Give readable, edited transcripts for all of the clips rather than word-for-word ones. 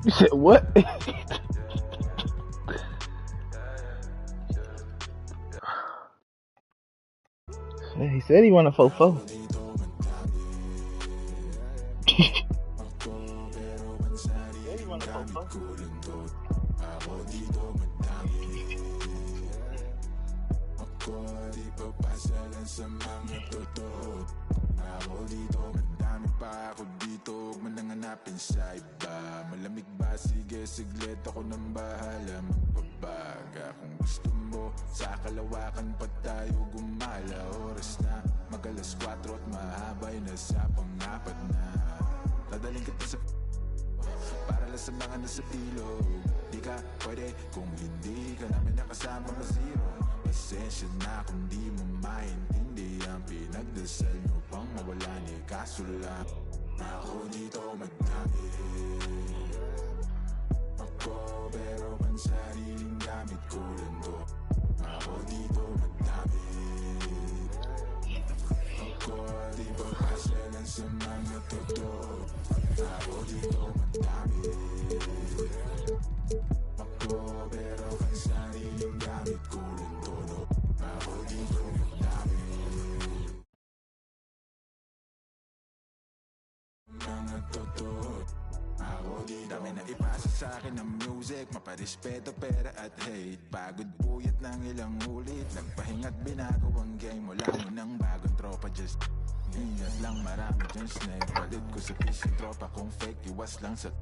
You said what? He said he won a 4-4. Sa iba, malamig ba? Sige, siglit ako nang bahala magbabaga. Kung gusto mo, sa kalawakan pa tayo gumala. Oras na, mag-alas 4 at mahabay na sa pang-apat na. Dadaling kita sa para lasamangan na sa pilog. Di ka pwede kung hindi ka namin nakasama ma-zero. Pasensya na kung di mo maintindihan. Pinagdasal mo pang mawala ni kaso lang ako dito magdami. Ako pero ang sariling gamit ko lang to. Ako dito magdami. Ako di ba kasalan sa mga totoo. Ako dito magdami. Ako pero ang sariling gamit ko lang to. Ako dito magdami. Mga totoo. Ako di dami na ipasa sa akin ng music. Maparespeto, pera at hate. Pagod puyat ng ilang ulit. Nagpahinga't binago ang game. Wala mo ng bagong tropa. Just ingat lang, marami dyan snake. Palit ko sa fish yung tropa kung fake. Iwas lang sa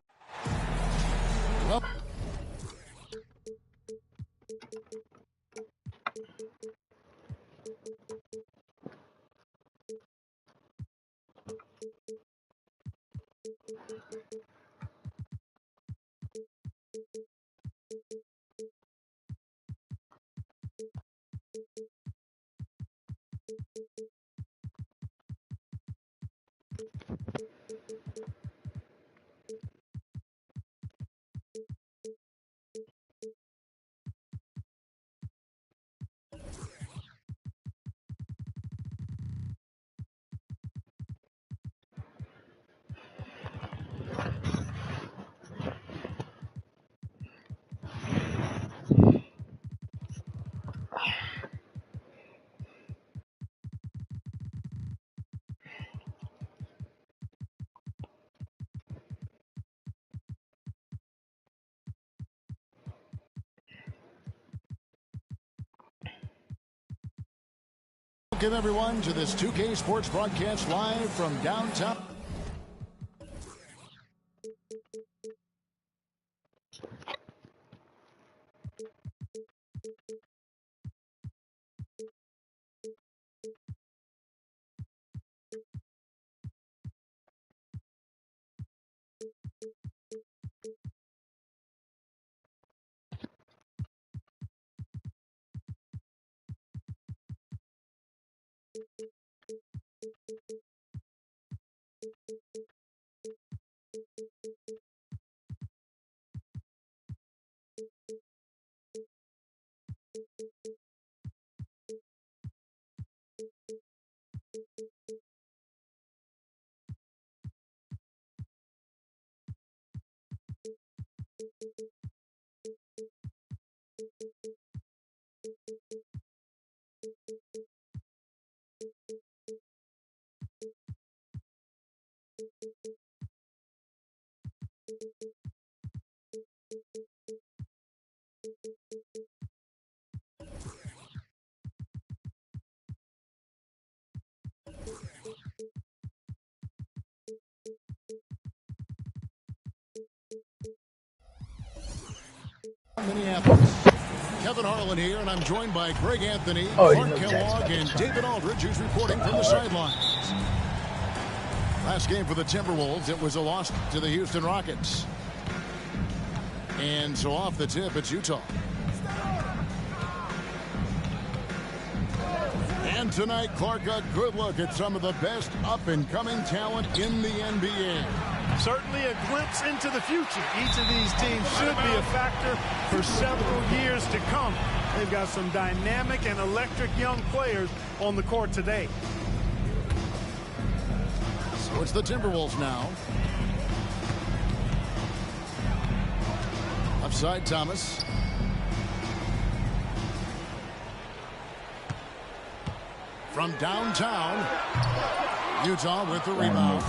Welcome everyone to this 2K Sports broadcast live from downtown. Minneapolis. Kevin Harlan here, and I'm joined by Greg Anthony, Mark Kellogg, and David Aldridge, who's reporting from the sidelines. Last game for the Timberwolves, it was a loss to the Houston Rockets. And so off the tip, it's Utah. And tonight, Clark got a good look at some of the best up-and-coming talent in the NBA. Certainly a glimpse into the future. Each of these teams should be a factor for several years to come. They've got some dynamic and electric young players on the court today. So it's the Timberwolves now. Left side, Thomas. From downtown, Utah with the rebound.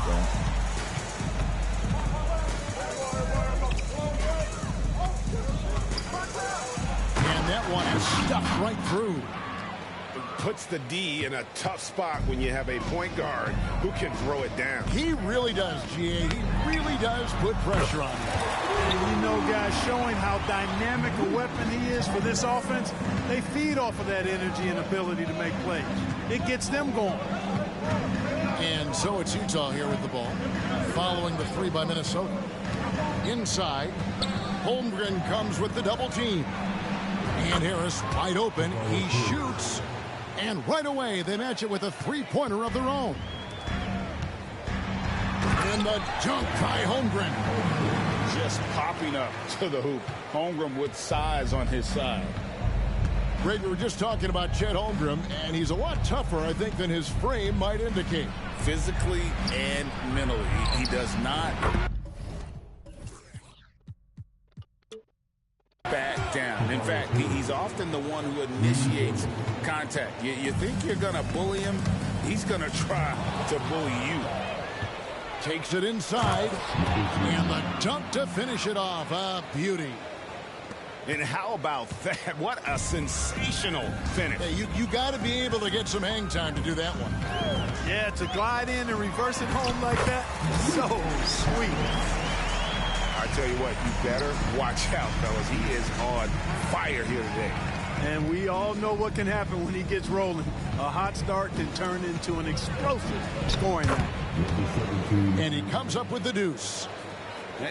And that one is stuffed right through. Puts the D in a tough spot when you have a point guard who can throw it down. He really does, GA. He really does put pressure on him. And you know, guys, showing how dynamic a weapon he is for this offense, they feed off of that energy and ability to make plays. It gets them going. And so it's Utah here with the ball, following the three by Minnesota. Inside, Holmgren comes with the double team. And Harris wide open. He shoots. And right away, they match it with a three-pointer of their own. And the dunk by Holmgren. Just popping up to the hoop. Holmgren with size on his side. Greg, we were just talking about Chet Holmgren, and he's a lot tougher, I think, than his frame might indicate. Physically and mentally. He does not back down. In fact, he's often the one who initiates contact. You think you're going to bully him, he's going to try to bully you. Takes it inside, and the dunk to finish it off. A beauty. And how about that? What a sensational finish. Hey, you got to be able to get some hang time to do that one. Yeah, to glide in and reverse it home like that, so sweet. I tell you what, you better watch out, fellas. He is on fire here today. And we all know what can happen when he gets rolling. A hot start can turn into an explosive scoring night. And he comes up with the deuce.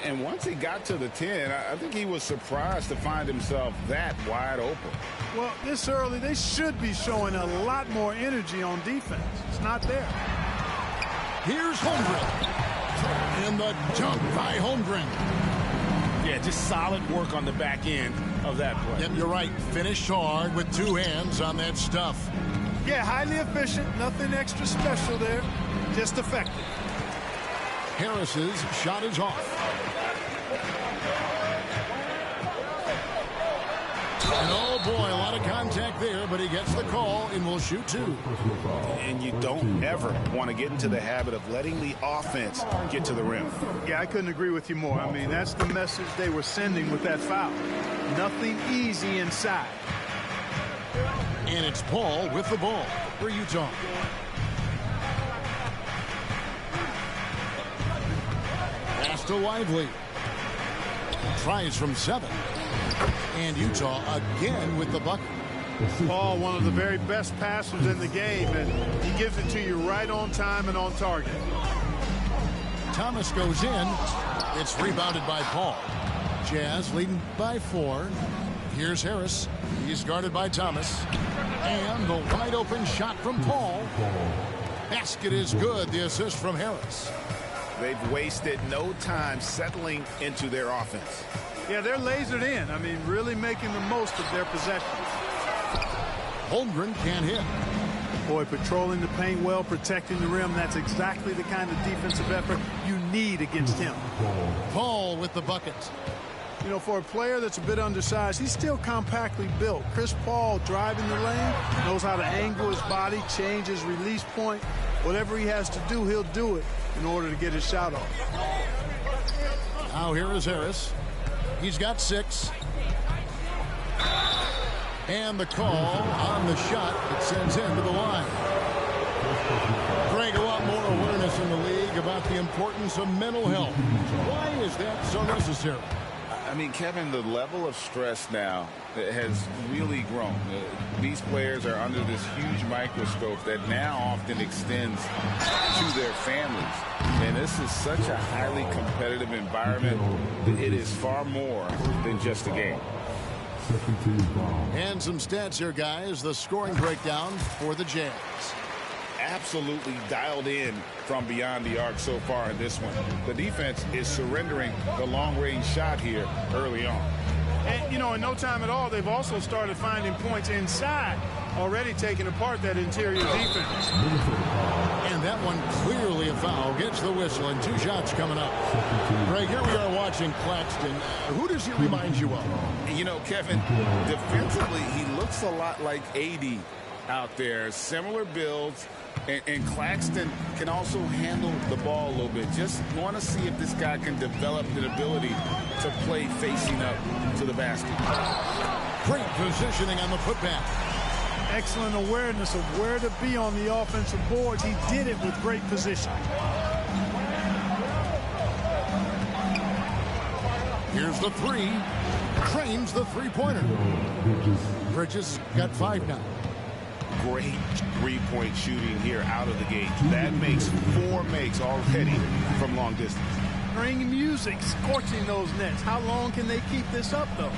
And once he got to the 10, I think he was surprised to find himself that wide open. Well, this early, they should be showing a lot more energy on defense. It's not there. Here's Holmgren. And the dunk by Holmgren. Yeah, just solid work on the back end of that play. Yep, you're right. Finished hard with two hands on that stuff. Yeah, highly efficient. Nothing extra special there. Just effective. Harris's shot is off. And oh boy, a lot of contact there, but he gets the call and will shoot two. And you don't ever want to get into the habit of letting the offense get to the rim. Yeah, I couldn't agree with you more. I mean, that's the message they were sending with that foul. Nothing easy inside. And it's Paul with the ball for Utah. Pass to Lively. Tries from 7. And Utah again with the bucket. Paul, one of the very best passers in the game, and he gives it to you right on time and on target. Thomas goes in. It's rebounded by Paul. Jazz leading by 4. Here's Harris. He's guarded by Thomas. And the wide open shot from Paul. Basket is good. The assist from Harris. They've wasted no time settling into their offense. Yeah, they're lasered in. I mean, really making the most of their possessions. Holmgren can't hit. Boy, patrolling the paint well, protecting the rim. That's exactly the kind of defensive effort you need against him. Paul with the bucket. You know, for a player that's a bit undersized, he's still compactly built. Chris Paul driving the lane, knows how to angle his body, change his release point. Whatever he has to do, he'll do it in order to get his shot off. Now here is Harris. He's got 6. And the call on the shot that sends him to the line. Greg, a lot more awareness in the league about the importance of mental health. Why is that so necessary? I mean, Kevin, the level of stress now has really grown. These players are under this huge microscope that now often extends to their families. And this is such a highly competitive environment that it is far more than just a game. And some stats here, guys. The scoring breakdown for the Jazz. Absolutely dialed in from beyond the arc so far in this one. The defense is surrendering the long-range shot here early on. And, you know, in no time at all, they've also started finding points inside, already taking apart that interior defense. And that one clearly a foul. Gets the whistle, and 2 shots coming up. Greg, here we are watching Claxton. Who does he remind you of? You know, Kevin, defensively, he looks a lot like AD out there. Similar builds. And Claxton can also handle the ball a little bit. Just want to see if this guy can develop the ability to play facing up to the basket. Great positioning on the putback. Excellent awareness of where to be on the offensive boards. He did it with great position. Here's the 3. Trains the three-pointer. Bridges got 5 now. Great three-point shooting here out of the gate. That makes 4 makes already from long distance. Bring music, scorching those nets. How long can they keep this up, though?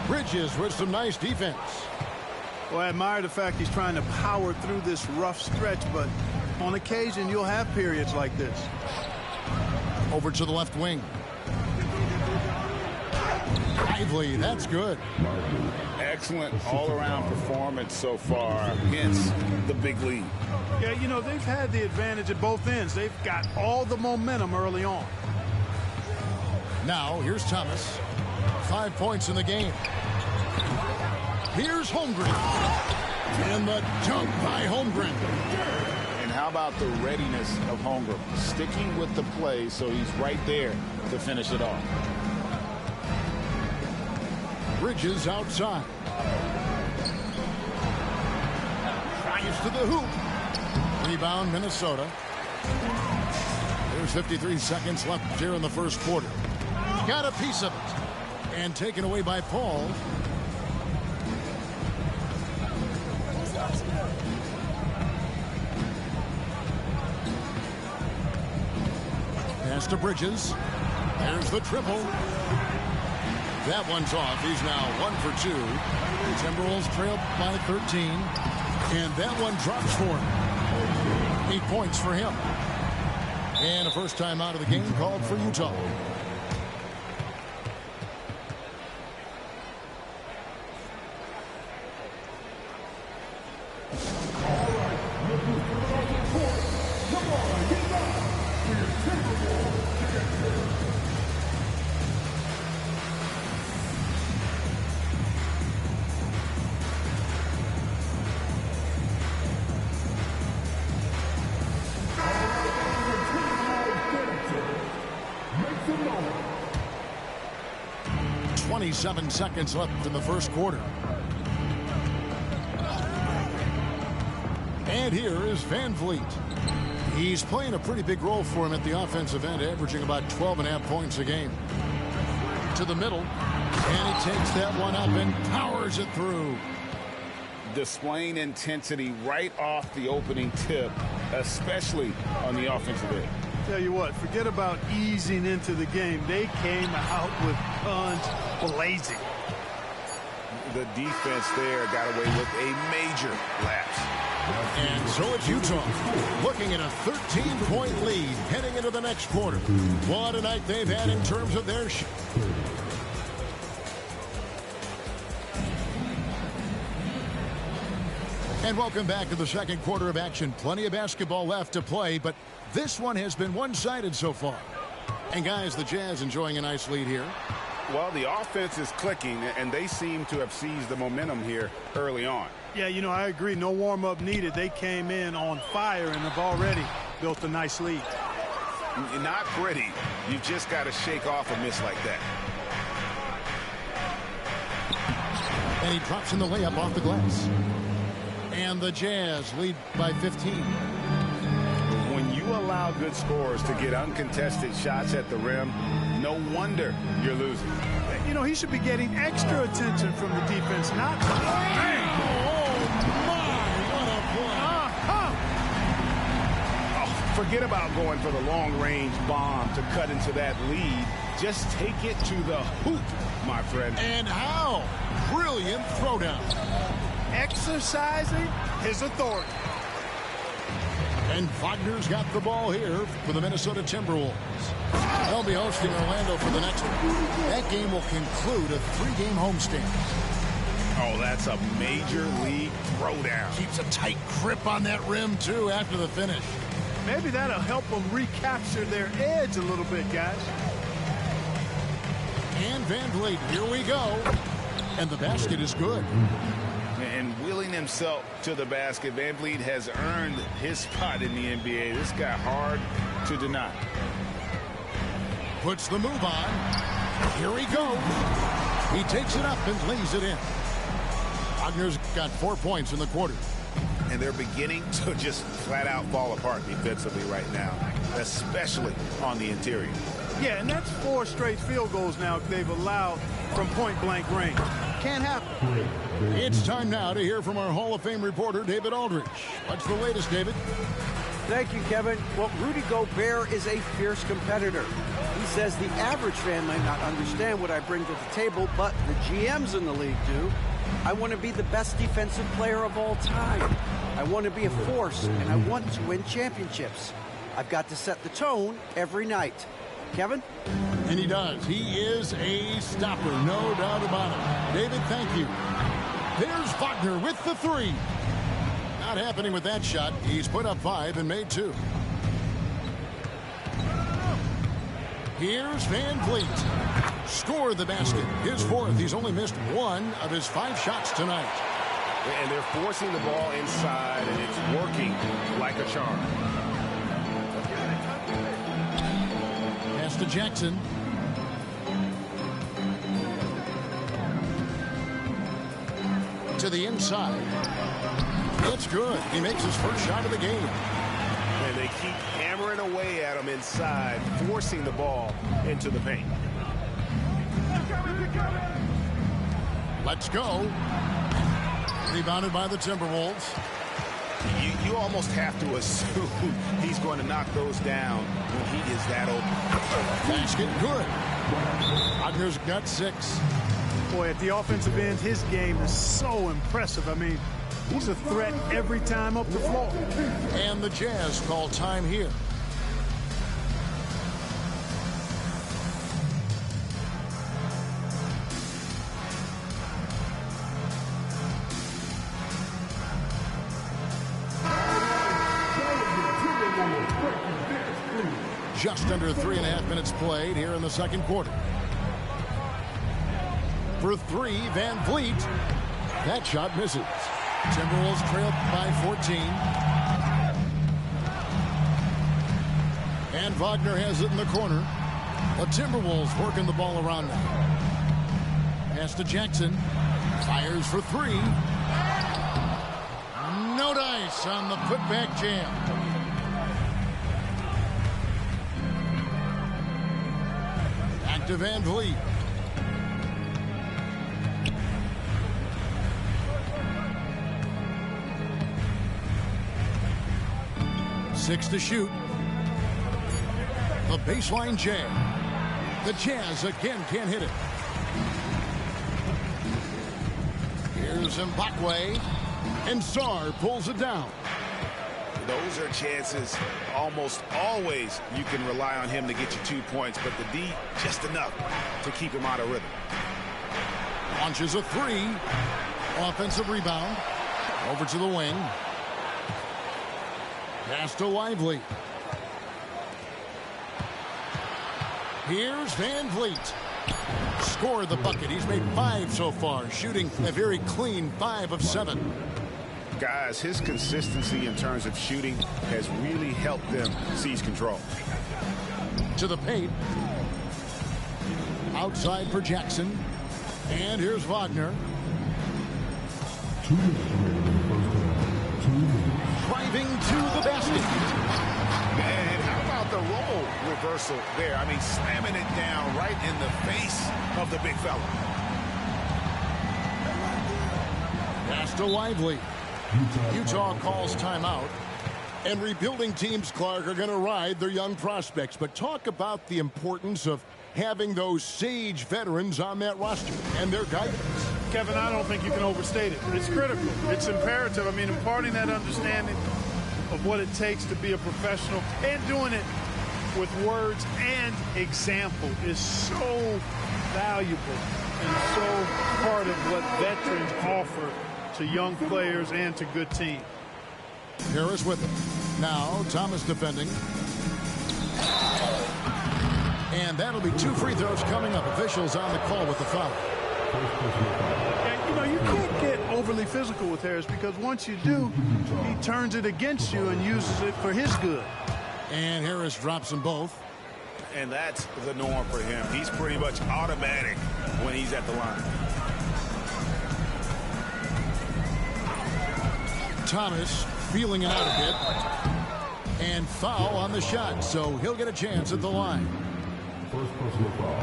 Bridges with some nice defense. Well, I admire the fact he's trying to power through this rough stretch, but on occasion you'll have periods like this. Over to the left wing. Lively, that's good. Excellent all-around performance so far against the big lead. Yeah, you know, they've had the advantage at both ends. They've got all the momentum early on. Now, here's Thomas. 5 points in the game. Here's Holmgren. And the dunk by Holmgren. And how about the readiness of Holmgren? Sticking with the play so he's right there to finish it off. Bridges outside. Drives to the hoop. Rebound, Minnesota. There's 53 seconds left here in the first quarter. Got a piece of it. And taken away by Paul. Pass to Bridges. There's the triple. That one's off. He's now 1 for 2. Timberwolves trail by 13. And that one drops for him. 8 points for him. And a first time out of the game called for Utah. Seven seconds left in the first quarter. And here is Van Vliet. He's playing a pretty big role for him at the offensive end, averaging about 12.5 points a game. To the middle, and he takes that one up and powers it through. Displaying intensity right off the opening tip, especially on the offensive end. Tell you what, forget about easing into the game. They came out with guns blazing. The defense there got away with a major lapse. And so it's Utah looking at a 13-point lead heading into the next quarter. What a night they've had in terms of their And welcome back to the second quarter of action. Plenty of basketball left to play, but this one has been one-sided so far. And guys, the Jazz enjoying a nice lead here. Well, the offense is clicking, and they seem to have seized the momentum here early on. Yeah, you know, I agree. No warm-up needed. They came in on fire and have already built a nice lead. Not pretty. You've just got to shake off a miss like that. And he drops in the layup off the glass. And the Jazz lead by 15. When you allow good scorers to get uncontested shots at the rim, no wonder you're losing. You know, he should be getting extra attention from the defense, not... Forget about going for the long-range bomb to cut into that lead. Just take it to the hoop, my friend. And how? Brilliant throwdown. Exercising his authority. And Wagner's got the ball here for the Minnesota Timberwolves. They'll be hosting Orlando for the next one. That game will conclude a 3-game homestand. Oh, that's a major league throwdown. Keeps a tight grip on that rim, too, after the finish. Maybe that'll help them recapture their edge a little bit, guys. And Van Vliet, here we go. And the basket is good. And willing himself to the basket, Van Vliet has earned his spot in the NBA. This guy hard to deny. Puts the move on. Here he goes. He takes it up and lays it in. Wagner's got 4 points in the quarter. And they're beginning to just flat out fall apart defensively right now, especially on the interior. Yeah, and that's 4 straight field goals now they've allowed from point-blank range. Can't happen. It's time now to hear from our Hall of Fame reporter, David Aldridge. What's the latest, David? Thank you, Kevin. Well, Rudy Gobert is a fierce competitor. He says the average fan might not understand what I bring to the table, but the GMs in the league do. I want to be the best defensive player of all time. I want to be a force, and I want to win championships. I've got to set the tone every night. Kevin? And he does. He is a stopper, no doubt about it. David, thank you. There's Wagner with the 3. Not happening with that shot. He's put up 5 and made 2. Here's Van Vliet. Score the basket. His 4th. He's only missed 1 of his 5 shots tonight. And they're forcing the ball inside, and it's working like a charm. Pass to Jackson. To the inside. It's good. He makes his first shot of the game. And they keep hammering away at him inside, forcing the ball into the paint. Let's go. Rebounded by the Timberwolves. You almost have to assume he's going to knock those down when he is that open. Basket good. Wagner's got 6. Boy, at the offensive end, his game is so impressive. I mean, he's a threat every time up the floor. And the Jazz call time here. Just under 3.5 minutes played here in the second quarter. For 3, Van Vliet. That shot misses. Timberwolves trail by 14. And Wagner has it in the corner. The Timberwolves working the ball around now. Pass to Jackson. Fires for 3. No dice on the putback jam. To Van Vliet. Six to shoot. The baseline jam. The Jazz again can't hit it. Here's Mbakwe. And Sarr pulls it down. Those are chances almost always you can rely on him to get you 2 points, but the D just enough to keep him out of rhythm. Launches a 3. Offensive rebound. Over to the wing. Pass to Lively. Here's Van Vliet. Score the bucket. He's made 5 so far, shooting a very clean 5 of 7. Guys, his consistency in terms of shooting has really helped them seize control. To the paint. Outside for Jackson. And here's Wagner. Driving to the basket. And how about the role reversal there? I mean, slamming it down right in the face of the big fella. Pass to Lively. Utah calls timeout. And rebuilding teams, Clark, are going to ride their young prospects. But talk about the importance of having those sage veterans on that roster and their guidance. Kevin, I don't think you can overstate it. It's critical. It's imperative. I mean, imparting that understanding of what it takes to be a professional, and doing it with words and example is so valuable and so part of what veterans offer to young players and to good teams. Harris with it. Now Thomas defending. And that'll be 2 free throws coming up. Officials on the call with the foul. And, you know, you can't get overly physical with Harris because once you do, he turns it against you and uses it for his good. And Harris drops them both. And that's the norm for him. He's pretty much automatic when he's at the line. Thomas feeling it out a bit. And foul on the shot, so he'll get a chance at the line.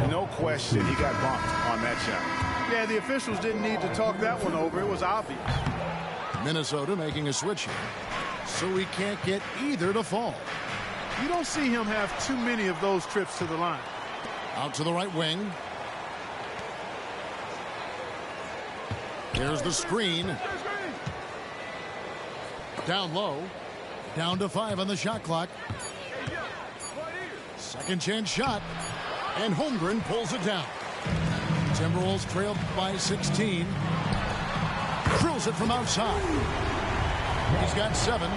No question, he got bumped on that shot. Yeah, the officials didn't need to talk that one over. It was obvious. Minnesota making a switch here, so he can't get either to fall. You don't see him have too many of those trips to the line. Out to the right wing. There's the screen. Down low. Down to 5 on the shot clock. Second chance shot. And Holmgren pulls it down. Timberwolves trailed by 16. Drills it from outside. He's got 7.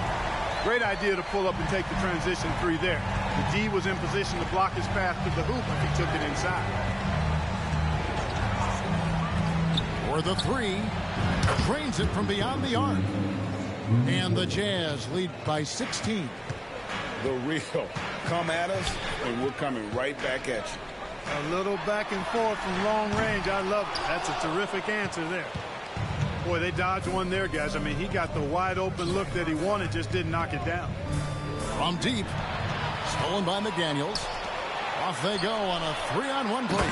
Great idea to pull up and take the transition 3 there. The D was in position to block his path to the hoop if he took it inside. For the 3. Drains it from beyond the arc. And the Jazz lead by 16. The real. Come at us, and we're coming right back at you. A little back and forth from long range. I love it. That's a terrific answer there. Boy, they dodged one there, guys. I mean, he got the wide open look that he wanted, just didn't knock it down. From deep. Stolen by McDaniels. Off they go on a 3-on-1 play.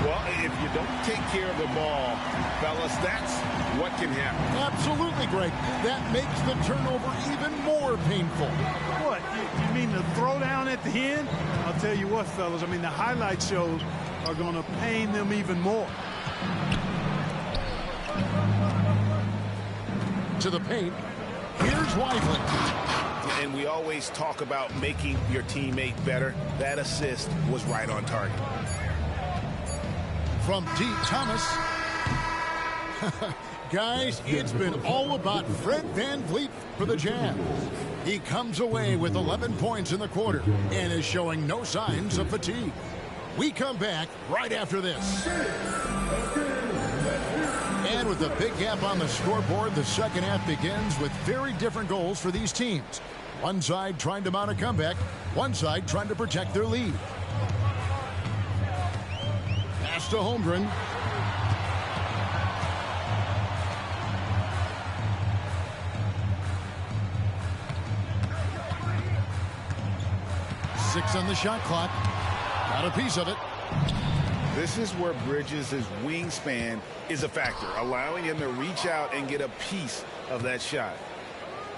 Well, if you don't take care of the ball, fellas, that's what can happen. Absolutely, Greg. That makes the turnover even more painful. What? You mean the throwdown at the end? I'll tell you what, fellas. I mean, the highlight shows are going to pain them even more. To the paint. Here's Wiseman. And we always talk about making your teammate better. That assist was right on target. From deep, Thomas. Guys, it's been all about Fred VanVleet for the Jazz. He comes away with 11 points in the quarter and is showing no signs of fatigue. We come back right after this. And with a big gap on the scoreboard, the second half begins with very different goals for these teams. One side trying to mount a comeback, one side trying to protect their lead. Pass to Holmgren. Six on the shot clock. Got a piece of it. This is where Bridges' wingspan is a factor, allowing him to reach out and get a piece of that shot.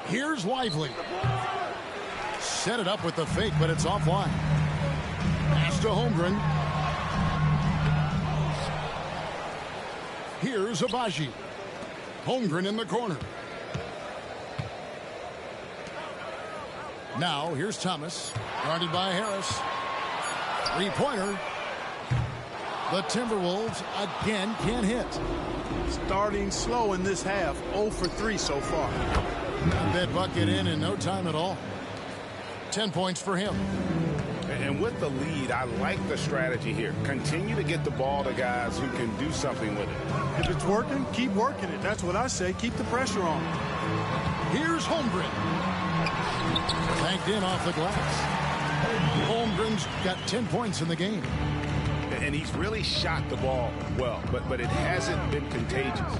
Here's Lively. Set it up with the fake, but it's offline. Pass to Holmgren. Here's Abaji. Holmgren in the corner. Now, here's Thomas. Guarded by Harris. Three-pointer. The Timberwolves again can't hit. Starting slow in this half. 0 for 3 so far. Got that bucket in no time at all. 10 points for him. And with the lead, I like the strategy here. Continue to get the ball to guys who can do something with it. If it's working, keep working it. That's what I say. Keep the pressure on. Here's Holmgren. Banked in off the glass. Holmgren's got 10 points in the game. And he's really shot the ball well, but it hasn't been contagious.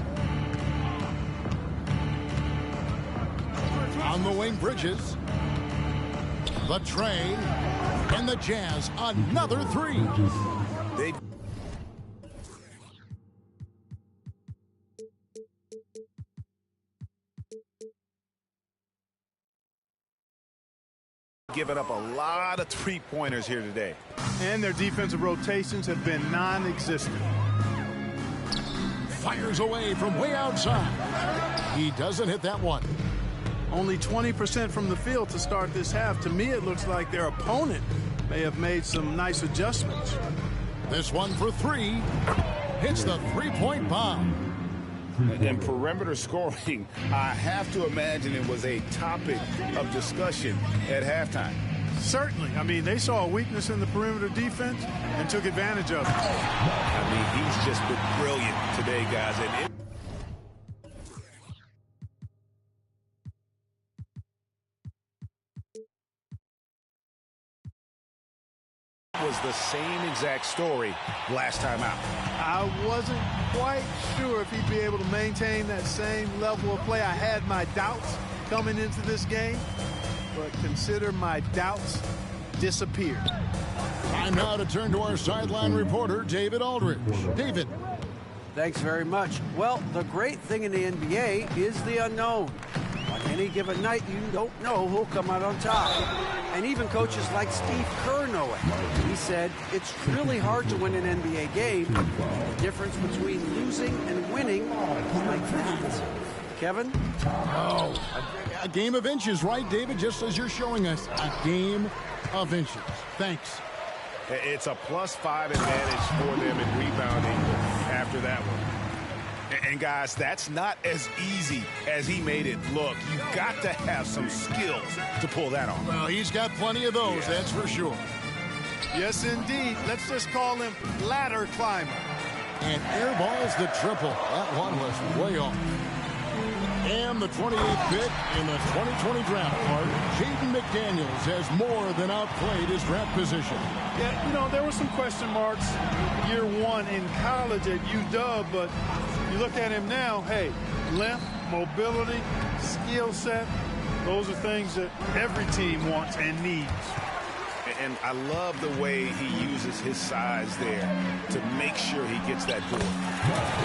On the wing, Bridges. The train. And the Jazz, another 3. They given up a lot of three-pointers here today. And their defensive rotations have been non-existent. Fires away from way outside. He doesn't hit that one. Only 20% from the field to start this half. To me, it looks like their opponent may have made some nice adjustments. This one for three. Hits the three-point bomb. And perimeter scoring, I have to imagine it was a topic of discussion at halftime. Certainly. I mean, they saw a weakness in the perimeter defense and took advantage of it. I mean, he's just been brilliant today, guys. And it was the same exact story last time out. I wasn't quite sure if he'd be able to maintain that same level of play. I had my doubts coming into this game, but consider my doubts disappeared. Time now to turn to our sideline reporter, David Aldridge. David. Thanks very much. Well, the great thing in the NBA is the unknown. On any given night, you don't know who'll come out on top. And even coaches like Steve Kerr know it. He said, it's really hard to win an NBA game. The difference between losing and winning is like that. Kevin? Oh, a game of inches, right, David? Just as you're showing us, a game of inches. Thanks. It's a +5 advantage for them in rebounding after that one. And guys, that's not as easy as he made it look. You've got to have some skills to pull that off. Well, he's got plenty of those, that's for sure. Yes, indeed. Let's just call him ladder climber. And airballs the triple. That one was way off. And the 28th pick in the 2020 draft part, Jaden McDaniels has more than outplayed his draft position. Yeah, you know, there were some question marks year one in college at UW, but you look at him now, hey, length, mobility, skill set, those are things that every team wants and needs. And I love the way he uses his size there to make sure he gets that board.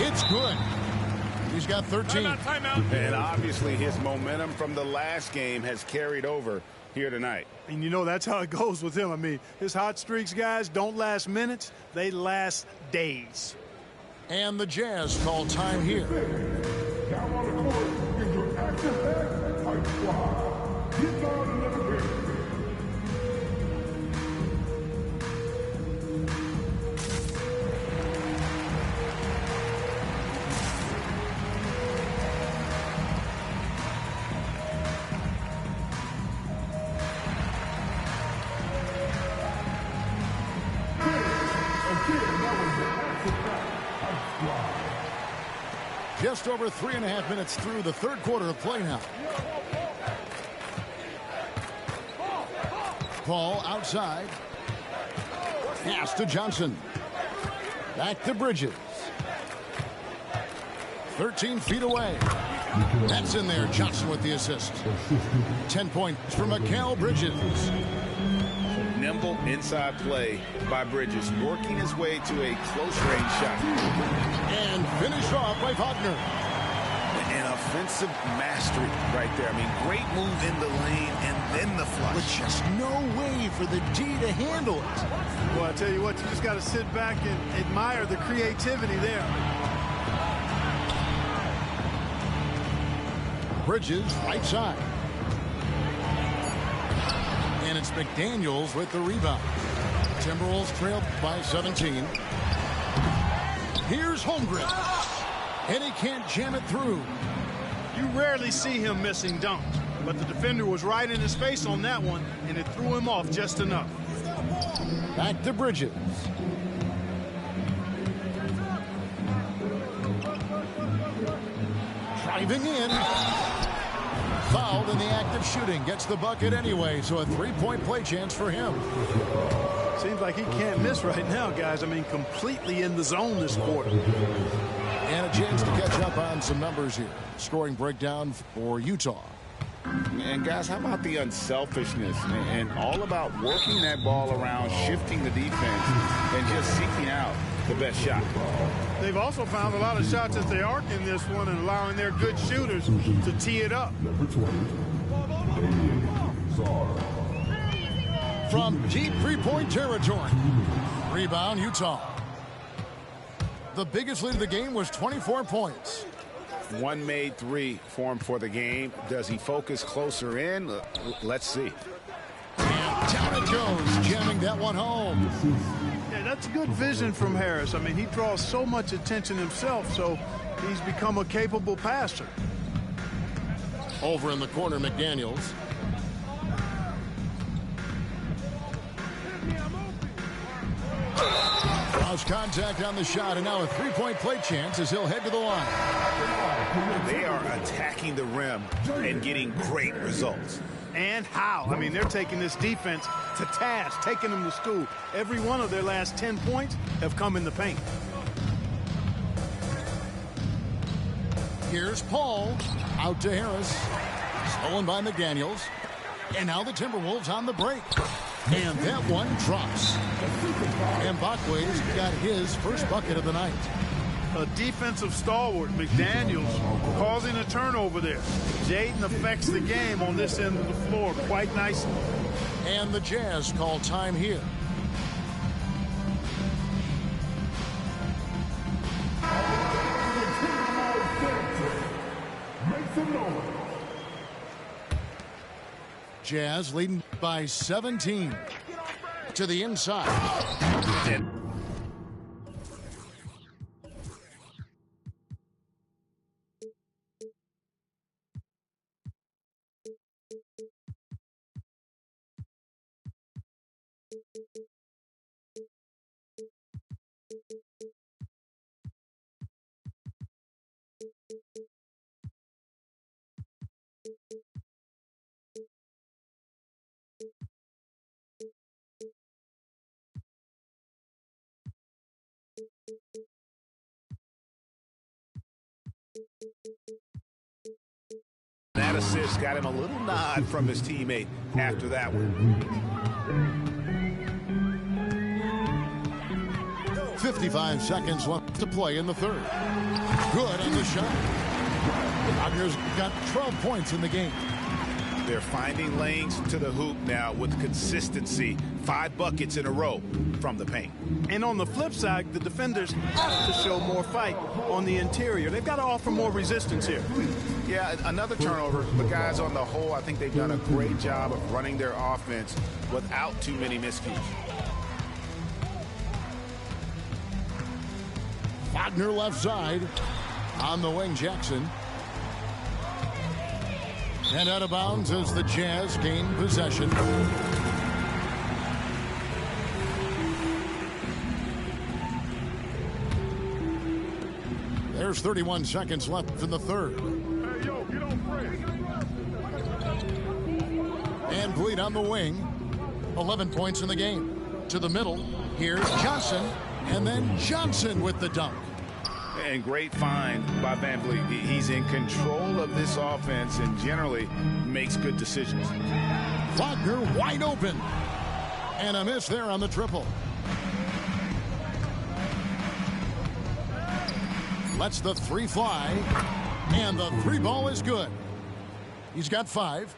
It's good. He's got 13. Timeout. And obviously his momentum from the last game has carried over here tonight. And you know, that's how it goes with him. I mean, his hot streaks, guys, don't last minutes. They last days. And the Jazz call time here. Down on the court is your active back squad. He's on another pick. Just over 3.5 minutes through the third quarter of play now. Ball outside. Pass to Johnson. Back to Bridges. 13 feet away. That's in there. Johnson with the assist. 10 points for Mikal Bridges. Nimble inside play by Bridges, working his way to a close-range shot. And finished off by Wagner. An offensive mastery right there. I mean, great move in the lane and then the flush. With just no way for the D to handle it. Well, I tell you what, you just got to sit back and admire the creativity there. Bridges, right side. And it's McDaniels with the rebound. Timberwolves trailed by 17. Here's Holmgren. And he can't jam it through. You rarely see him missing dunks, but the defender was right in his face on that one, and it threw him off just enough. Back to Bridges. Driving in. Fouled in the act of shooting. Gets the bucket anyway, so a three-point play chance for him. Seems like he can't miss right now, guys. I mean, completely in the zone this quarter. And a chance to catch up on some numbers here. Scoring breakdown for Utah. And guys, how about the unselfishness and all about working that ball around, shifting the defense, and just seeking out the best shot. They've also found a lot of shots at the arc in this one and allowing their good shooters to tee it up. From deep three-point territory. Rebound, Utah. The biggest lead of the game was 24 points. One made three formed for the game. Does he focus closer in? Let's see. And down it goes, jamming that one home. Yeah, that's good vision from Harris. I mean, he draws so much attention himself, so he's become a capable passer. Over in the corner, McDaniels. Draws contact on the shot, and now a three-point play chance as he'll head to the line. They are attacking the rim and getting great results. And how? I mean, they're taking this defense to task, taking them to school. Every one of their last 10 points have come in the paint. Here's Paul. Out to Harris. Stolen by McDaniels. And now the Timberwolves on the break. And that one drops. And Mbakwe's got his first bucket of the night. A defensive stalwart, McDaniels, causing a turnover there. Jaden affects the game on this end of the floor quite nicely. And the Jazz call time here. Jazz leading by 17 to the inside. That assist got him a little nod from his teammate after that one. 55 seconds left to play in the third. Good on the shot. Wagner's got 12 points in the game. They're finding lanes to the hoop now with consistency. 5 buckets in a row from the paint. And on the flip side, the defenders have to show more fight on the interior. They've got to offer more resistance here. Yeah, another turnover. But guys, on the whole, I think they've done a great job of running their offense without too many miscues. Wagner left side. On the wing, Jackson. And out of bounds as the Jazz gain possession. There's 31 seconds left in the third. And Vliet on the wing. 11 points in the game. To the middle. Here's Johnson. And then Johnson with the dunk. And great find by Van Vliet. He's in control of this offense and generally makes good decisions. Wagner wide open. And a miss there on the triple. Lets the three fly. And the three ball is good. He's got 5.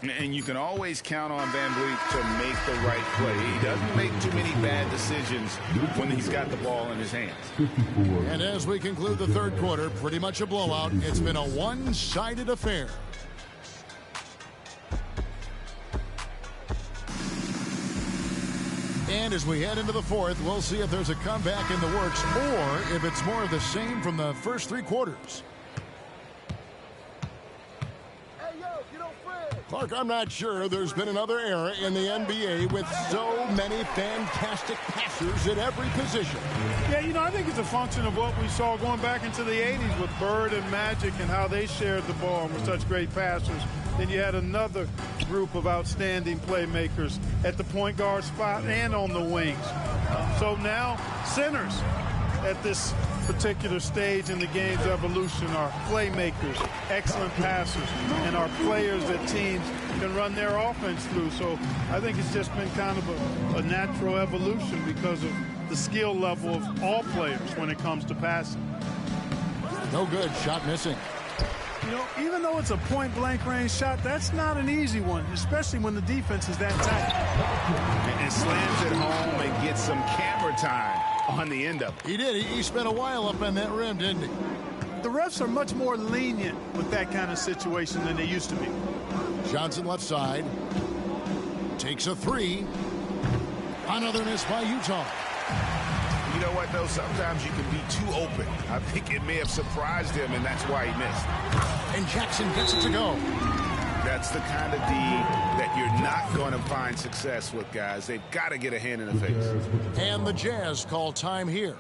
And you can always count on Van Vliet to make the right play. He doesn't make too many bad decisions when he's got the ball in his hands. And as we conclude the third quarter, pretty much a blowout. It's been a one-sided affair. And as we head into the fourth, we'll see if there's a comeback in the works or if it's more of the same from the first 3 quarters. Clark, I'm not sure there's been another era in the NBA with so many fantastic passers at every position. Yeah, you know, I think it's a function of what we saw going back into the 80s with Bird and Magic and how they shared the ball and were such great passers. Then you had another group of outstanding playmakers at the point guard spot and on the wings. So now centers at this particular stage in the game's evolution are playmakers, excellent passers, and are players that teams can run their offense through. So I think it's just been kind of a natural evolution because of the skill level of all players when it comes to passing. No good. Shot missing. You know, even though it's a point-blank range shot, that's not an easy one, especially when the defense is that tight. And slams it home and gets some camera time on the end of it. He did. He spent a while up on that rim, didn't he? the refs are much more lenient with that kind of situation than they used to be. Johnson left side. Takes a three. Another miss by Utah. You know what, though? Sometimes you can be too open. I think it may have surprised him, and that's why he missed. And Jackson gets it to go. That's the kind of D that you're not going to find success with, guys. They've got to get a hand in the face. And the Jazz call time here.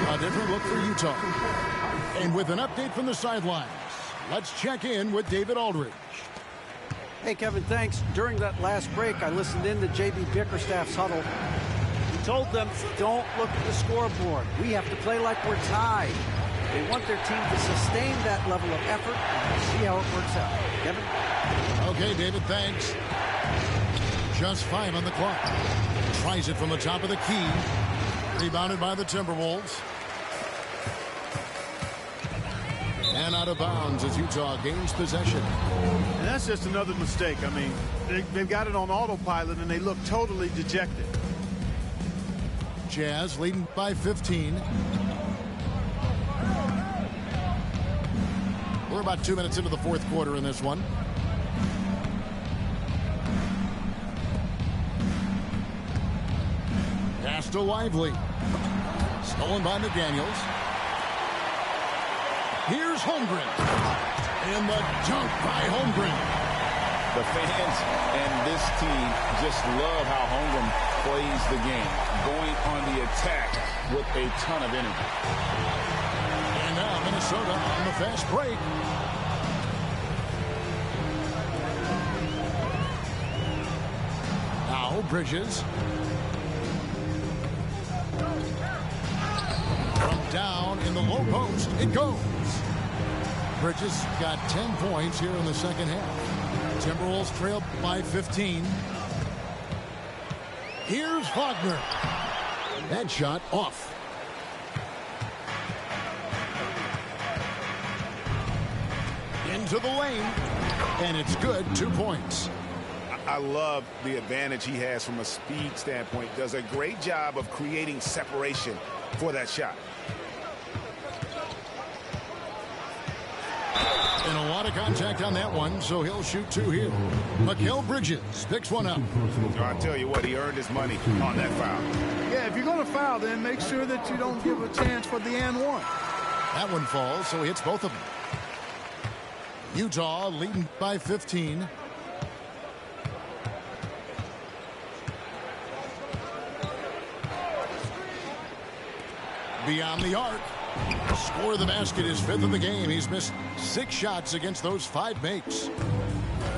A different look for Utah. And with an update from the sidelines, let's check in with David Aldridge. Hey, Kevin, thanks. During that last break, I listened in to J.B. Bickerstaff's huddle. He told them, don't look at the scoreboard. We have to play like we're tied. They want their team to sustain that level of effort and see how it works out. Kevin? Okay, David, thanks. Just 5 on the clock. Tries it from the top of the key. Rebounded by the Timberwolves. And out of bounds as Utah gains possession. And that's just another mistake. I mean, they've got it on autopilot, and they look totally dejected. Jazz leading by 15. We're about 2 minutes into the fourth quarter in this one. Pass to Lively. Stolen by McDaniels. Here's Holmgren. And the dunk by Holmgren. The fans and this team just love how Holmgren plays the game, going on the attack with a ton of energy. And now Minnesota on the fast break. Now Bridges. From down in the low post, it goes. Bridges got 10 points here in the second half. Timberwolves trailed by 15. Here's Wagner. That shot off. Into the lane. And it's good. 2 points. I love the advantage he has from a speed standpoint. Does a great job of creating separation for that shot. And a lot of contact on that one, so he'll shoot 2 here. Mikal Bridges picks one up. I'll tell you what, he earned his money on that foul. Yeah, if you're going to foul, then make sure that you don't give a chance for the and one. That one falls, so he hits both of them. Utah leading by 15. Beyond the arc. Score of the basket is 5th in the game. He's missed 6 shots against those 5 makes.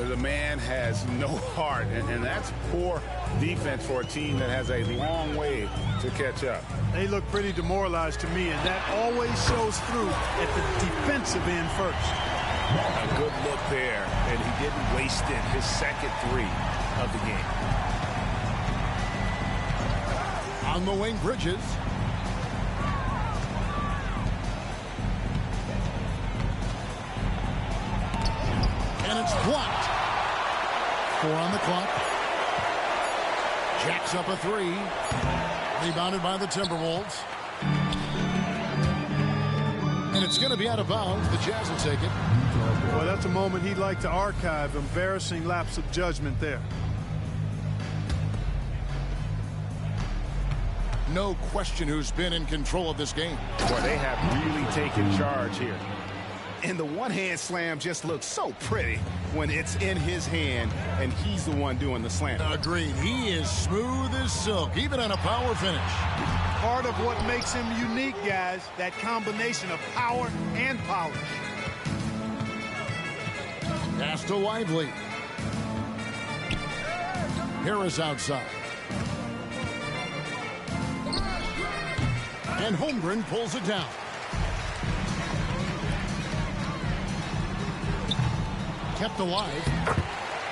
The man has no heart, and that's poor defense for a team that has a long way to catch up. They look pretty demoralized to me, and that always shows through at the defensive end first. A good look there, and he didn't waste it. His second 3 of the game. On the wing, Bridges. And it's blocked. 4 on the clock. Jacks up a 3. Rebounded by the Timberwolves. And it's going to be out of bounds. The Jazz will take it. Well, that's a moment he'd like to archive. Embarrassing lapse of judgment there. No question who's been in control of this game. Boy, they have really taken charge here. And the one-hand slam just looks so pretty when it's in his hand and he's the one doing the slam. Agreed. He is smooth as silk, even on a power finish. Part of what makes him unique, guys, that combination of power and polish. Pass to Lively. Harris outside. And Holmgren pulls it down. kept alive.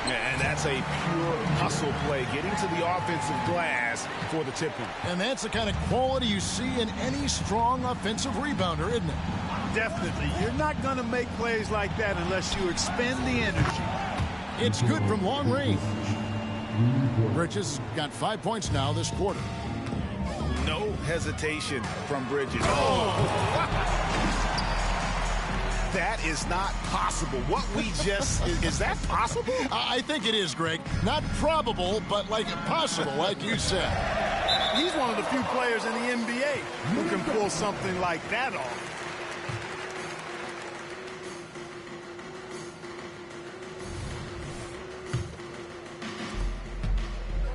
And that's a pure hustle play, getting to the offensive glass for the tip-in. And that's the kind of quality you see in any strong offensive rebounder, isn't it? Definitely. You're not going to make plays like that unless you expend the energy. It's good from long range. Bridges got 5 points now this quarter. No hesitation from Bridges. Oh! That is not possible. What we just, is that possible? I think it is, Greg. Not probable, but like possible, like you said. He's one of the few players in the NBA who can pull something like that off.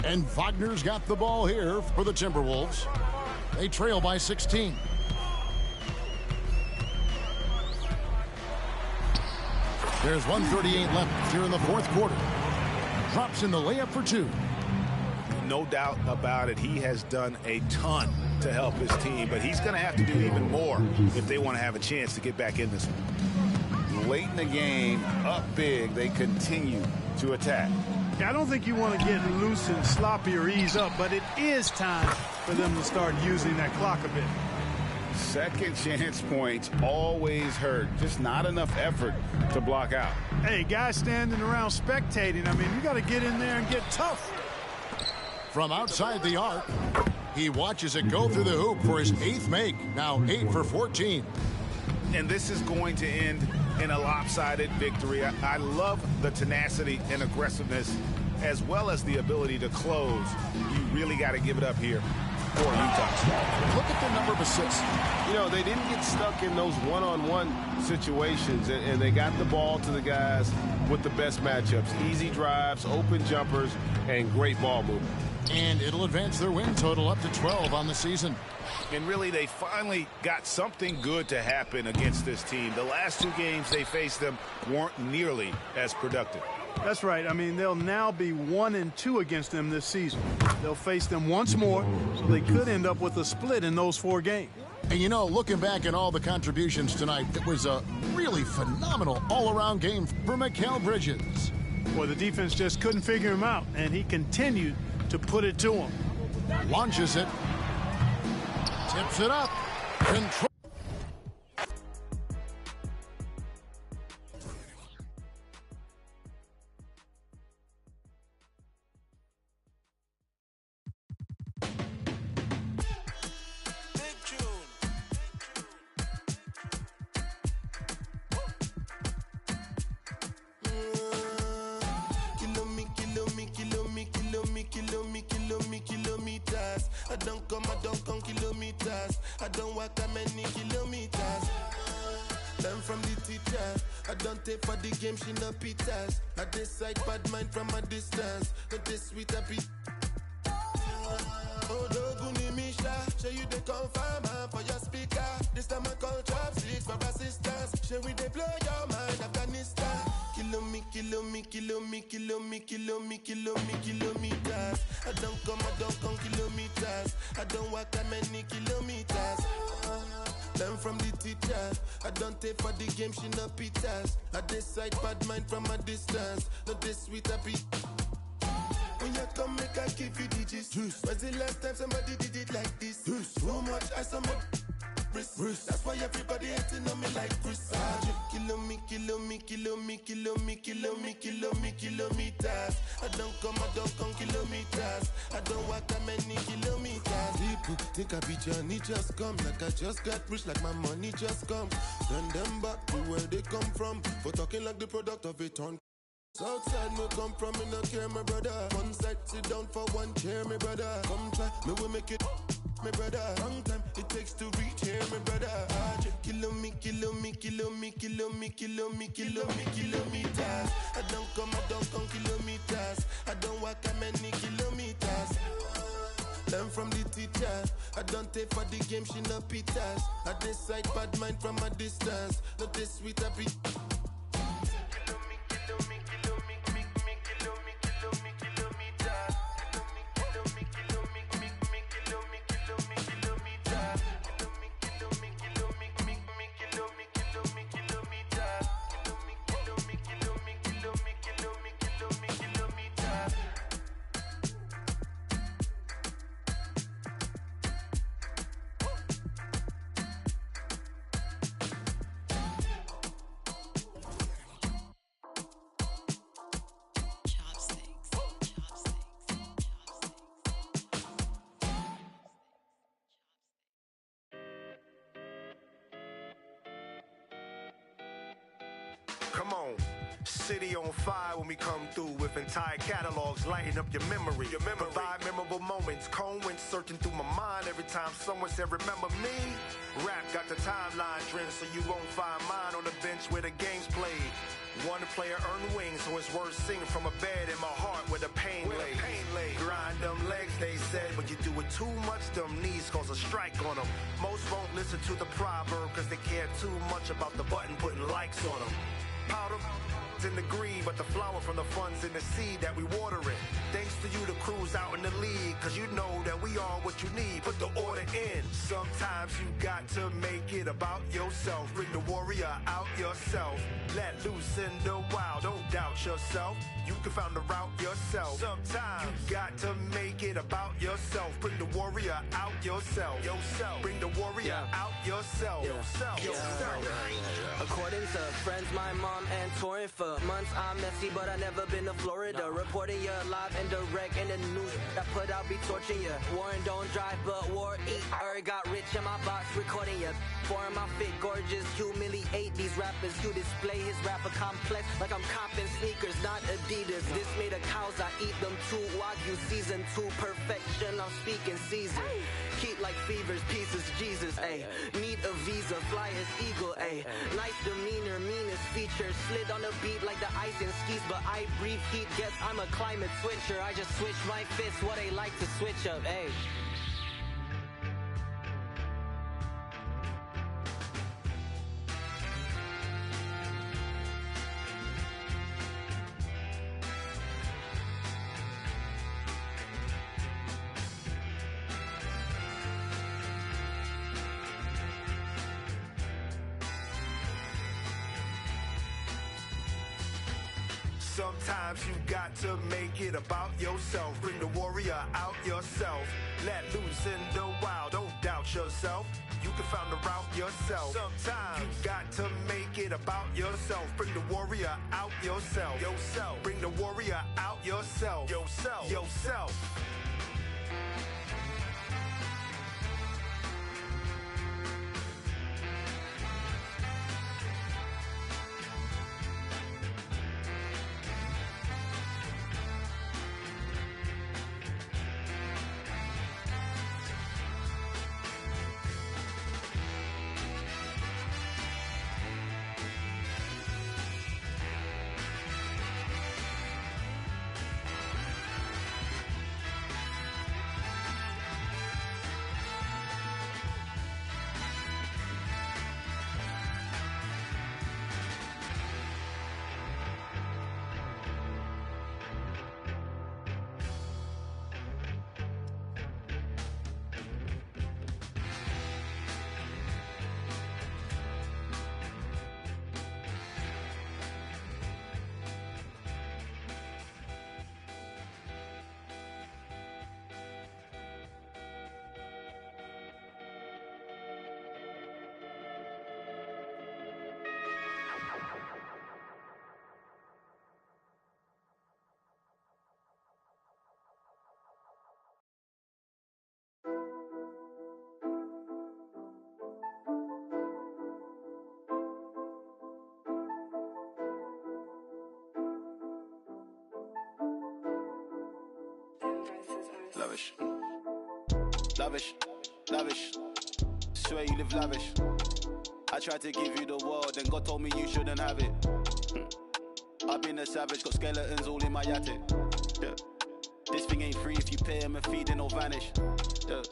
And Wagner's got the ball here for the Timberwolves. They trail by 16. There's 1:38 left here in the fourth quarter. Drops in the layup for 2. No doubt about it. He has done a ton to help his team, but he's going to have to do even more if they want to have a chance to get back in this one. Late in the game, up big, they continue to attack. I don't think you want to get loose and sloppy or ease up, but it is time for them to start using that clock a bit. Second chance points always hurt. Just not enough effort to block out. Hey, guys standing around spectating, I mean, you got to get in there and get tough. From outside the arc, he watches it go through the hoop for his 8th make. Now 8 for 14. And this is going to end in a lopsided victory. I love the tenacity and aggressiveness as well as the ability to close. You really got to give it up here for Utah. Look at the number of assists. You know, they didn't get stuck in those one-on-one situations, and they got the ball to the guys with the best matchups. Easy drives, open jumpers, and great ball movement. And it'll advance their win total up to 12 on the season. And really, they finally got something good to happen against this team. The last 2 games they faced them weren't nearly as productive. That's right. I mean, they'll now be 1-2 against them this season. They'll face them once more, so they could end up with a split in those 4 games. And you know, looking back at all the contributions tonight, it was a really phenomenal all-around game for Mikal Bridges. Boy, the defense just couldn't figure him out, and he continued to put it to him. Launches it. Tips it up. Control. I don't come kilometers. I don't walk that many kilometers. Learn from the teacher. I don't take for the game, she no pitas. I decide bad mind from a distance. Not this sweet a beat. Oh, Doguni Misha, show you the confirm for your speaker. This time I call chopsticks for assistance. Show we they blow your mind, Afghanistan. Kilometers. I don't come kilometers. I don't walk that many kilometers. Learn from the teacher. I don't take for the game, she no pitas. I decide bad mind from a distance. Not this sweet a beat. When you come, make I give you digits. When's the last time somebody did it like this? Too much ice on my wrist. That's why everybody hating on me like Chris. Kilometers. I don't come kilometers. I don't walk that many kilometers. People think I be Johnny just come. Like I just got rich, like my money just come. Send them back to where they come from. For talking like the product of a ton. Southside me come from, me no care, my brother. One side, sit down for one chair, my brother. Come try, me will make it, my brother. Long time it takes to reach here, my brother. Kilometers. I don't come kilometers. I don't walk that many kilometers. Learn from the teacher. I don't take for the game, she no pitas. I decide bad mind from a distance. Not this sweet a beat. City on fire when we come through with entire catalogs lighting up your memory. Provide memorable moments. Cone went searching through my mind every time someone said, remember me? Rap got the timeline trend, so you won't find mine on the bench where the game's played. One player earned wings, so it's worth singing from a bed in my heart where the pain lay. Grind them legs, they said, but you do it too much, them knees cause a strike on them. Most won't listen to the proverb, cause they care too much about the button putting likes on them. Powder in the green, but the flower from the funds in the seed that we water it. Thanks to you, the crew's out in the league, cause you know that we are what you need. Put the order in. Sometimes you got to make it about yourself. Bring the warrior out yourself. Let loose in the wild, don't doubt yourself. You can find the route yourself. Sometimes you got to make it about yourself. Bring the warrior out yourself. Bring the warrior out yourself. According to friends, my mom and touring for months, I'm messy, but I never been to Florida. Reporting you live and direct in the news. I put out be torching you. Warren don't drive, but war eat. Got rich in my box, recording you. Foreign my fit, gorgeous, humiliate these rappers. You display his rapper complex like I'm copping sneakers, not Adidas. This made of cows, I eat them too. Wagyu season 2, perfection, I'm speaking season. Keep like fevers, pieces, Jesus, ayy. Need a visa, fly as eagle, ayy. Nice demeanor, meanest features. Slid on the beat like the ice and skis, but I breathe heat. Guess I'm a climate switcher. I just switch my fists, what they like to switch up, ayy. Sometimes you got to make it about yourself. Bring the warrior out yourself. Let loose in the wild, don't doubt yourself. You can find the route yourself. Sometimes you got to make it about yourself. Bring the warrior out yourself. Bring the warrior out yourself. Yourself. Lavish, lavish, lavish. Swear you live lavish. I tried to give you the world, then God told me you shouldn't have it. I've been a savage, got skeletons all in my attic. Yeah. This thing ain't free if you pay him a fee, then it'll vanish. Yeah.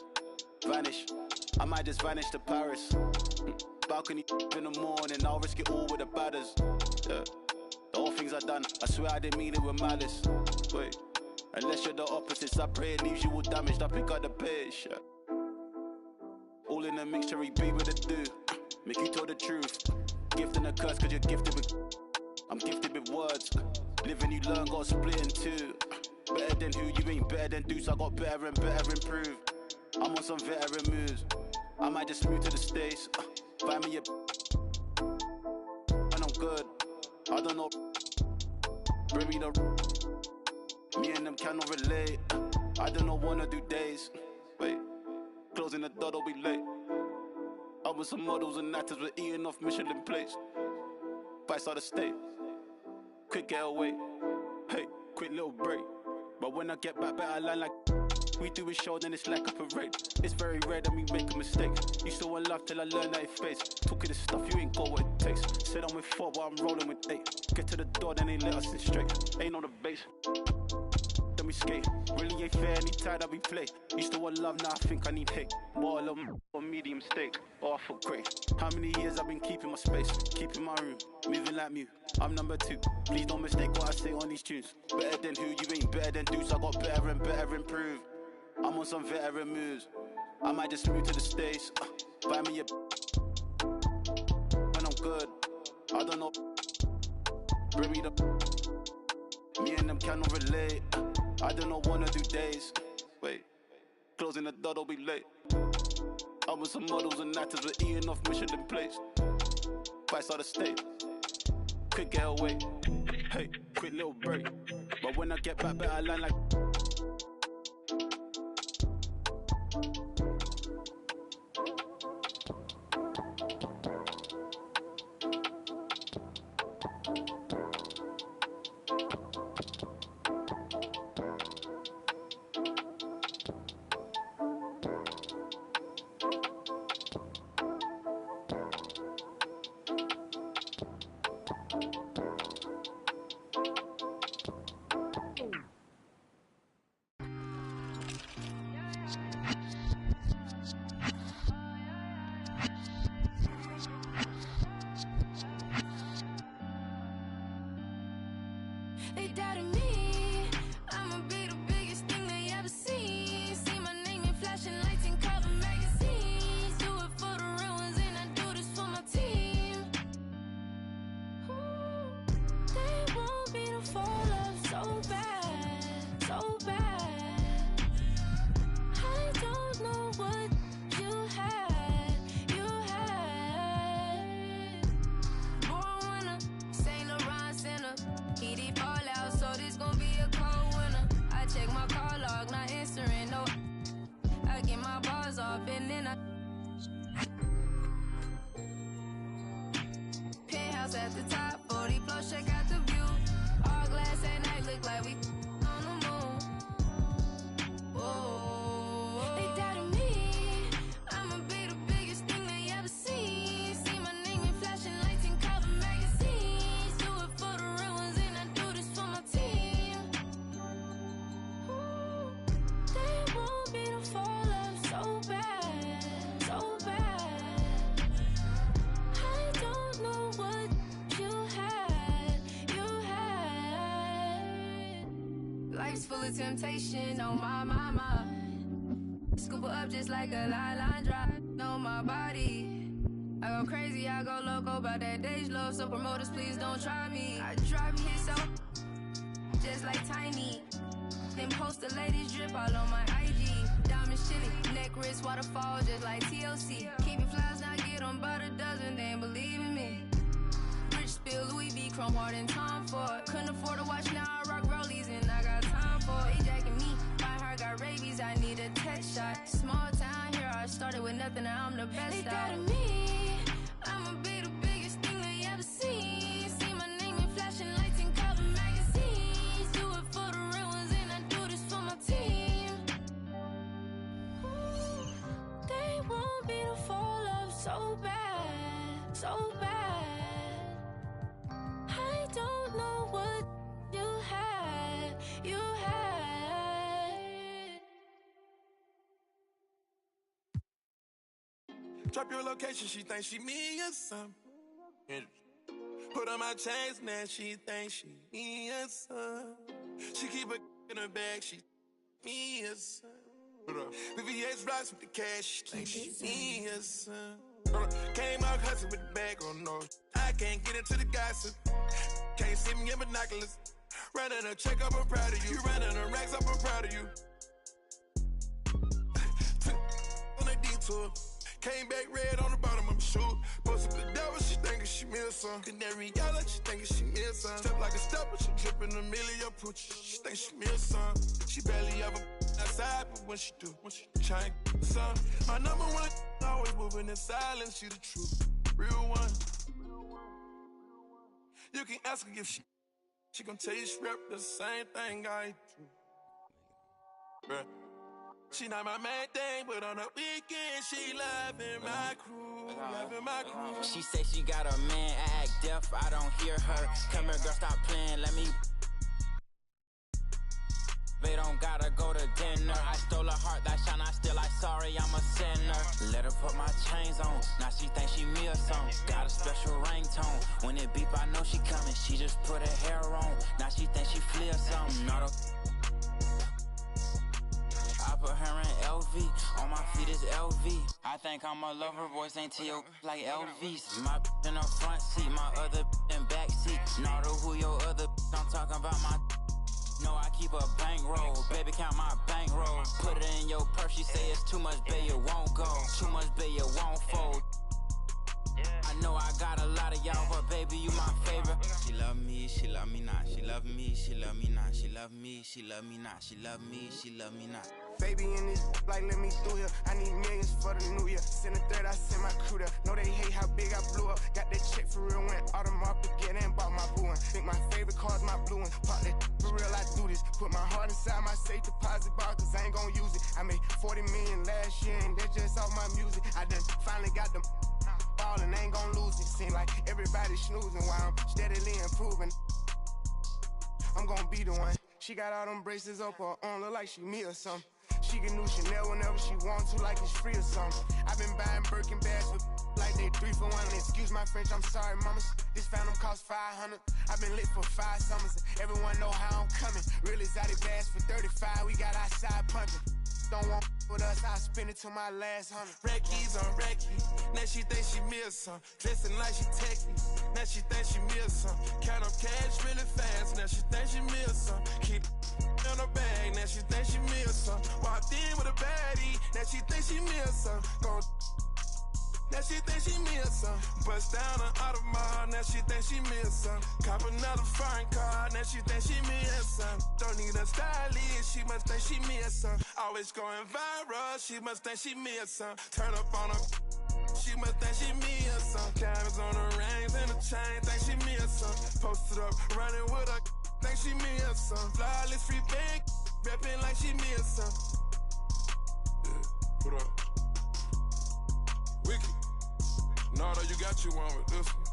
Vanish. I might just vanish to Paris. Balcony in the morning, I'll risk it all with the badders. Yeah. The whole things I done, I swear I didn't mean it with malice. Wait. Unless you're the opposites, I pray it leaves you all damaged. I pick up the pace. Yeah. All in a mixture, he be with a do. Make you tell the truth. Gift and a curse, cause you're gifted with. I'm gifted with words. Living you learn, got split in two. Better than who, you ain't better than Deuce. I got better and better improve. I'm on some veteran moves. I might just move to the States. Buy me a and I'm good. I don't know. Bring me the. Me and them cannot relate. I don't know, wanna do days. Wait, closing the door, don't be late. I was some models and actors, we're eating off Michelin plates. Vice out of state. quick getaway. Hey, quick little break. But when I get back, better line like we do a show, then it's like a parade. It's very rare that we make a mistake. Used to want love till I learned that it's face. Talking this stuff, you ain't got what it takes. Said I'm with 4, but I'm rolling with 8. Get to the door, then they let us in straight. Ain't on the base. Then we skate. Really ain't fair anytime that we play. Used to want love, now I think I need hate. More love or medium steak. Oh, I feel great. How many years I've been keeping my space, keeping my room, moving like Mew. I'm number 2. Please don't mistake what I say on these tunes. Better than who? You ain't better than dudes. I got better and better improved. I'm on some veteran moves. I might just move to the States. Buy me a when I'm good. I don't know. Bring me the me and them cannot relate. I don't know, wanna do days. Wait, closing the door, don't be late. I was some models and actors with eating off Michelin plates. 5-star state. Quick getaway. Hey, quick little break. But when I get back, better line like. They doubted me. I'ma be the biggest thing they ever seen. See my name in flashing lights and cover magazines. Do it for the real ones and I do this for my team. Ooh, they want me to fall off so bad, so bad. I don't know what you had. Born winner, Saint Laurent Center. He deep all out, so this gon' be a cold winter. I check my call log, not answering, no. I get my bars off and then I penthouse at the top, 40 floors, check out the view. All glass at night, look like we on the moon. Whoa, they doubted me. I'ma be the biggest thing they ever seen. See my name in flashing lights and cover magazines. Do it for the real ones and I do this for my team. Ooh, they want me to fall off so bad, so bad. I don't know what you had. Life's full of temptation on my Scoop her up just like a line drive. Know my body. I go crazy, I go loco about that day's love. So promoters, please don't try me. I drive me so just like Tiny. Then post the latest drip all on my IG. Diamonds chilly, neck wrist waterfall just like TLC. Keep your flies, not get on but a dozen, they ain't believe in me. Rich spill, Louis V, Chrome Heart and Tom Ford. Couldn't afford to watch, now I rock rollies and I got time for it. They jacking me, my heart got rabies, I need a tech shot. Small town here, I started with nothing, now I'm the best. They doubted me, I'ma be the biggest thing they ever seen. See my name in flashing lights and cover magazines. Do it for the real ones and I do this for my team. Ooh, they want me to fall off so bad, so bad. I don't know what you had. Drop your location, she thinks she me or something. Put on my chains, now she thinks she me or something. She keep a in her bag, she me or something. The VH rocks with the cash, she thinks she me or something. Came out hustling with the bag on no. I can't get into the gossip. Can't see me in binoculars. Running a check up, I'm proud of you. Running a racks up, I'm proud of you. On a detour. Came back red on the bottom of my shoe. Posted the devil, she thinking she me or something. Canary yellow, she thinking she me or something. Step like a stepper, she dripping a million pooch. She thinks she me or something. She barely ever outside, but when she do, try and get some. My number one, always moving in silence, she the truth. Real one. You can ask her if she She gon' tell you she rep the same thing I do. Bruh. She not my main thing, but on the weekend, she loving my crew, loving my crew. She say she got a man, I act deaf, I don't hear her. Come here, girl, stop playing, let me. They don't gotta go to dinner. I stole her heart, that shine, I still like sorry, I'm a sinner. Let her put my chains on, now she think she me or something. Got a special ringtone, when it beep I know she coming. She just put her hair on, now she think she flee or something. Not a I put her in LV, on my feet is LV. I think I'm a lover, voice ain't T.O. like LVs. My in the front seat, my other in back seat. Not who your other I'm talking about my. No, I keep a bankroll, baby count my bankroll. Put it in your purse, she say it's too much, babe, it won't go. Too much, babe, it won't fold. I know I got a lot of y'all, but baby, you my favorite. She love me, she love me not. She love me, she love me not. She love me, she love me not. She love me, she love me not. Baby in this, like let me through here. I need millions for the new year. Send a third, I send my crew there. Know they hate how big I blew up. Got that check for real, went Audemars Piguet and bought my blue one. Think my favorite car's my blue one. Pop that for real, I do this. Put my heart inside my safe deposit box, cause I ain't gon' use it. I made 40 million last year, and that's just off my music. I done finally got them ballin', ain't gon' lose it. Seem like everybody snoozing while I'm steadily improving. I'm gon' be the one. She got all them braces up her arm, look like she me or something. She can do Chanel whenever she wants to, like it's free or something. I've been buying Birkin bags for like they 3 for 1. Excuse my French, I'm sorry, mamas. This Phantom cost 500. I've been lit for 5 summers. Everyone know how I'm coming. Real exotic bags for 35. We got outside pumping. Don't want with us, I'll spend it till my last 100. Reckies on Reckies, now she think she miss some. Dressing like she texting, now she think she miss some. Count up cash really fast, now she think she miss some. Keep in her bag, now she think she miss some. Walked in with a baddie, now she think she miss some. Now she think she miss some. Bust down an Audemars, now she think she miss some. Cop another foreign car, now she think she miss some. Don't need a stylist, she must think she miss some. Always going viral, she must think she miss some. Turn up on her, she must think she miss some. Diamonds on her rings and the chain, think she miss some. Posted up, running with her, think she miss some. Flawless free bag, reppin' like she miss some. Yeah, put up. Wicked. Nardo, you got you one with this one.